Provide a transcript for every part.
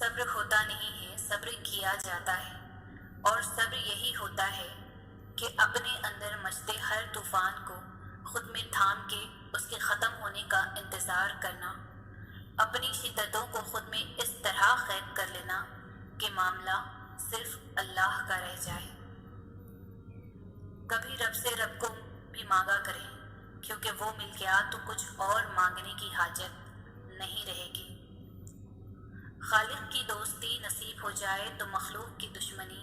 صبر ہوتا نہیں ہے، صبر کیا جاتا ہے، اور صبر یہی ہوتا ہے کہ اپنے اندر مچتے ہر طوفان کو خود میں تھام کے اس کے ختم ہونے کا انتظار کرنا، اپنی شدتوں کو خود میں اس طرح قید کر لینا کہ معاملہ صرف اللہ کا رہ جائے۔ کبھی رب سے رب کو بھی مانگا کریں، کیونکہ وہ مل گیا تو کچھ اور مانگنے کی حاجت نہیں رہے گی۔ خالق کی دوستی نصیب ہو جائے تو مخلوق کی دشمنی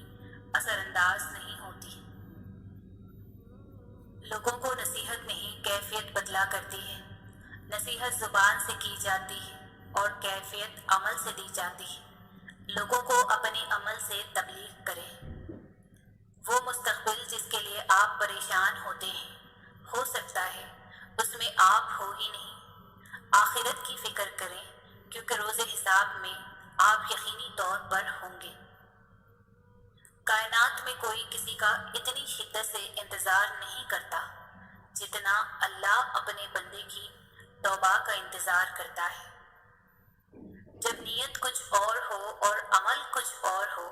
اثر انداز نہیں ہوتی۔ لوگوں کو نصیحت نہیں کیفیت بدلا کرتی ہے۔ نصیحت زبان سے کی جاتی ہے اور کیفیت عمل سے دی جاتی ہے۔ لوگوں کو اپنے عمل سے تبلیغ کریں۔ وہ مستقبل جس کے لیے آپ پریشان ہوتے ہیں، ہو سکتا ہے اس میں آپ ہو ہی نہیں۔ آخرت کی فکر کریں، کیونکہ روز حساب میں آپ یقینی طور پر ہوں گے۔ کائنات میں کوئی کسی کا اتنی شدت سے انتظار نہیں کرتا جتنا اللہ اپنے بندے کی توبہ کا انتظار کرتا ہے۔ جب نیت کچھ اور ہو اور عمل کچھ اور ہو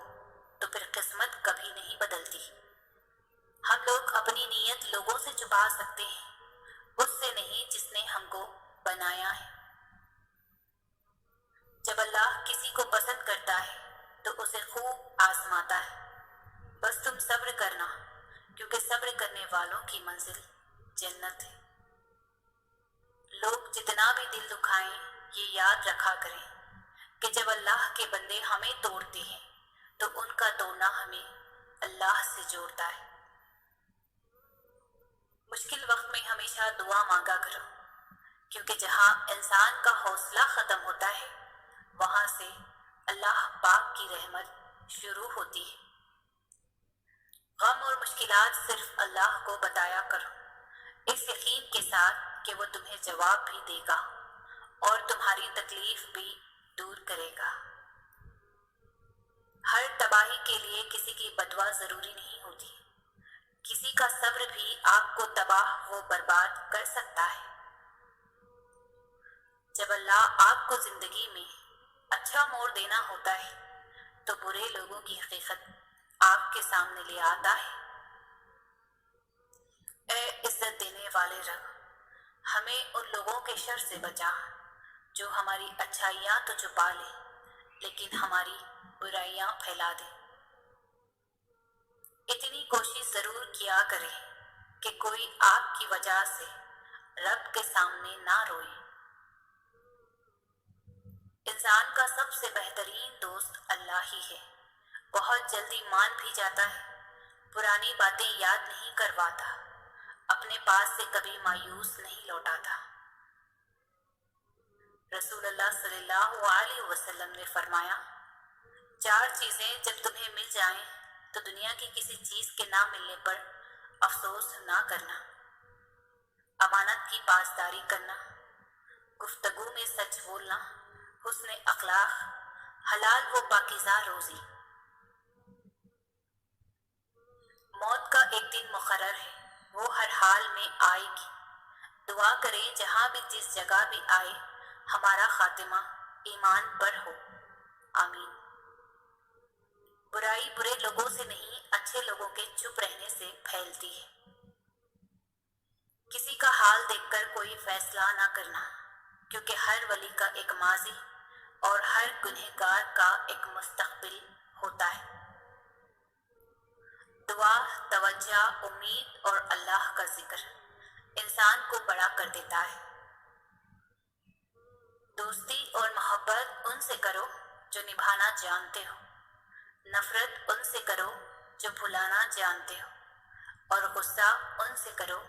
تو پھر قسمت کبھی نہیں بدلتی۔ ہم لوگ اپنی نیت لوگوں سے چھپا سکتے ہیں، اس سے نہیں جس نے ہم کو بنایا ہے۔ جب اللہ کسی کو پسند کرتا ہے تو اسے خوب آزماتا ہے۔ بس تم صبر کرنا، کیونکہ صبر کرنے والوں کی منزل جنت ہے۔ لوگ جتنا بھی دل دکھائیں، یہ یاد رکھا کریں کہ جب اللہ کے بندے ہمیں توڑتے ہیں تو ان کا توڑنا ہمیں اللہ سے جوڑتا ہے۔ مشکل وقت میں ہمیشہ دعا مانگا کرو، کیونکہ جہاں انسان کا حوصلہ ختم ہوتا ہے وہاں سے اللہ پاک کی رحمت شروع ہوتی ہے۔ غم اور مشکلات صرف اللہ کو بتایا کرو، اس یقین کے ساتھ کہ وہ تمہیں جواب بھی دے گا اور تمہاری تکلیف بھی دور کرے گا۔ ہر تباہی کے لیے کسی کی بددعا ضروری نہیں ہوتی۔ کسی کا صبر بھی آپ کو تباہ و برباد کر سکتا ہے۔ جب اللہ آپ کو زندگی میں اچھا موڑ دینا ہوتا ہے تو برے لوگوں کی حقیقت آپ کے سامنے لے آتا ہے۔ اے عزت دینے والے رب، ہمیں ان لوگوں کے شر سے بچا جو ہماری اچھائیاں تو چھپا لے لیکن ہماری برائیاں پھیلا دے۔ اتنی کوشش ضرور کیا کرے کہ کوئی آپ کی وجہ سے رب کے سامنے نہ روئے۔ انسان کا سب سے بہترین دوست اللہ ہی ہے۔ بہت جلدی مان بھی جاتا ہے، پرانی باتیں یاد نہیں کرواتا، اپنے پاس سے کبھی مایوس نہیں لوٹاتا۔ رسول اللہ صلی اللہ علیہ وسلم نے فرمایا، 4 چیزیں جب تمہیں مل جائیں تو دنیا کی کسی چیز کے نہ ملنے پر افسوس نہ کرنا۔ امانت کی پاسداری کرنا، گفتگو میں سچ بولنا، حسن اخلاق، حلال و پاکیزہ روزی۔ موت کا ایک دن مقرر ہے، وہ ہر حال میں آئے گی۔ دعا کریں جہاں بھی جس جگہ بھی آئے ہمارا خاتمہ ایمان پر ہو، آمین۔ برائی برے لوگوں سے نہیں، اچھے لوگوں کے چپ رہنے سے پھیلتی ہے۔ کسی کا حال دیکھ کر کوئی فیصلہ نہ کرنا، کیونکہ ہر ولی کا ایک ماضی اور ہر گنہگار کا ایک مستقبل ہوتا ہے۔ دعا، توجہ، امید اور اللہ کا ذکر انسان کو بڑا کر دیتا ہے۔ دوستی اور محبت ان سے کرو جو نبھانا جانتے ہو، نفرت ان سے کرو جو بھلانا جانتے ہو، اور غصہ ان سے کرو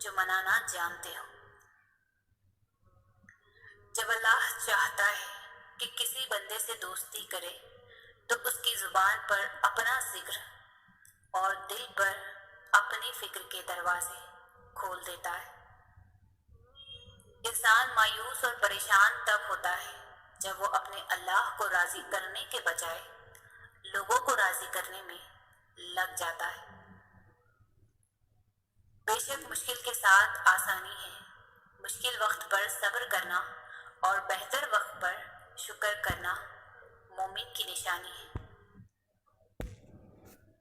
جو منانا جانتے ہو۔ جب اللہ چاہتا ہے کہ کسی بندے سے دوستی کرے تو اس کی زبان پر اپنا ذکر اور دل پر اپنی فکر کے دروازے کھول دیتا ہے۔ انسان مایوس اور پریشان تب ہوتا ہے جب وہ اپنے اللہ کو راضی کرنے کے بجائے لوگوں کو راضی کرنے میں لگ جاتا ہے۔ بے شک مشکل کے ساتھ آسانی ہے، مشکل وقت پر صبر کرنا اور بہتر وقت پر شکر کرنا مومن کی نشانی ہے۔